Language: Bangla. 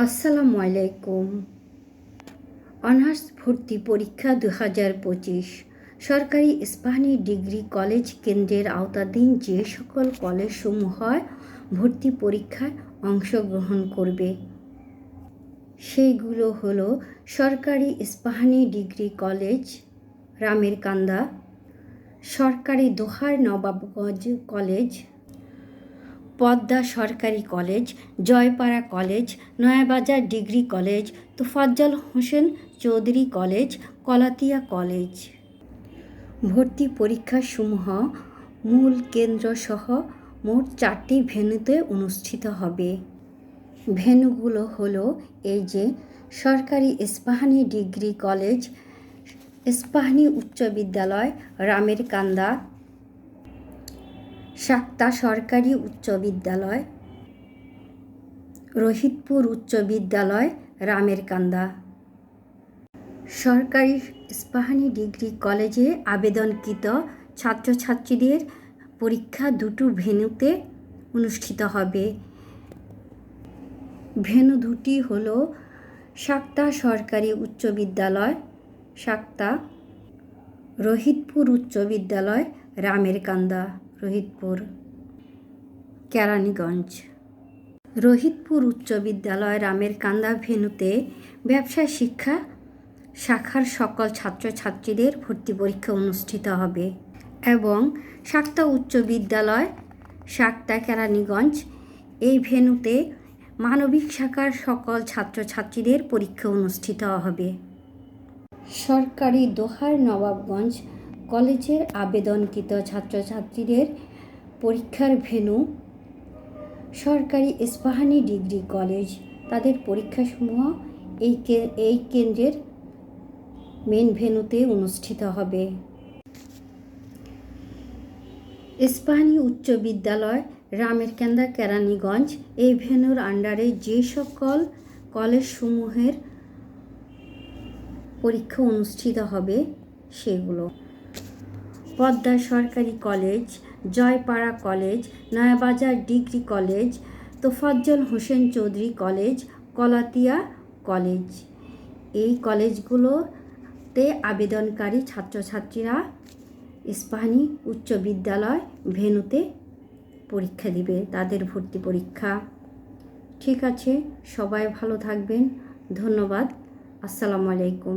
আসসালামু আলাইকুম। অনার্স ভর্তি পরীক্ষা 2025 সরকারি ইস্পাহানি ডিগ্রি কলেজ কেন্দ্রের আওতাধীন যে সকল কলেজসমূহ ভর্তি পরীক্ষায় অংশগ্রহণ করবে সেইগুলো হলো সরকারি ইস্পাহানি ডিগ্রি কলেজ রামেরকান্দা, সরকারি দোহার নবাবগঞ্জ কলেজ, পদ্মা সরকারি college, Joypara college, Nayabazar degree college, Tofazzal Hossain Chowdhury college, Kalatia college. ভর্তি পরীক্ষাসমূহ মূল কেন্দ্রসহ মোট 4টি ভেন্যুতে অনুষ্ঠিত হবে। ভেন্যুগুলো হলো এই যে সরকারি ইস্পাহানি ডিগ্রি কলেজ, ইস্পাহানি উচ্চ বিদ্যালয় রামেরকান্দা, শাক্তা সরকারি উচ্চ বিদ্যালয়, রোহিতপুর উচ্চ বিদ্যালয় রামেরকান্দা। সরকারি ইস্পাহানি ডিগ্রি কলেজে আবেদনকৃত ছাত্রছাত্রীদের পরীক্ষা দুটো ভেন্যুতে অনুষ্ঠিত হবে। ভেন্যু দুটি হলো শাক্তা সরকারি উচ্চ বিদ্যালয় শাক্তা, রোহিতপুর উচ্চ বিদ্যালয় রামেরকান্দা রোহিতপুর কেরানীগঞ্জ। রোহিতপুর উচ্চ বিদ্যালয় রামেরকান্দা ভেন্যুতে ব্যবসায় শিক্ষা শাখার সকল ছাত্রছাত্রীদের ভর্তি পরীক্ষা অনুষ্ঠিত হবে এবং শাক্তা উচ্চ বিদ্যালয় শাক্তা কেরানীগঞ্জ এই ভেন্যুতে মানবিক শাখার সকল ছাত্রছাত্রীদের পরীক্ষা অনুষ্ঠিত হবে। সরকারি দোহার নবাবগঞ্জ কলেজের আবেদনকৃত ছাত্রছাত্রীদের পরীক্ষার ভেন্যু সরকারি ইস্পাহানি ডিগ্রি কলেজ। তাদের পরীক্ষাসমূহ এই কেন্দ্রের মেন ভেন্যুতে অনুষ্ঠিত হবে। ইস্পাহানি উচ্চ বিদ্যালয় রামেরকান্দা কেরানীগঞ্জ এই ভেন্যুর আন্ডারে যে সকল কলেজসমূহের পরীক্ষা অনুষ্ঠিত হবে সেগুলো: পদ্মা সরকারি college, Joypara college, Nayabazar degree college, Tofazzal Hossain Chowdhury college, Kalatia college. এই কলেজগুলোতে আবেদনকারী ছাত্রছাত্রীরা ইস্পাহানি উচ্চ বিদ্যালয় ভেন্যুতে পরীক্ষা দিবে তাদের ভর্তি পরীক্ষা। ঠিক আছে, সবাই ভালো থাকবেন। ধন্যবাদ। আসসালামু আলাইকুম।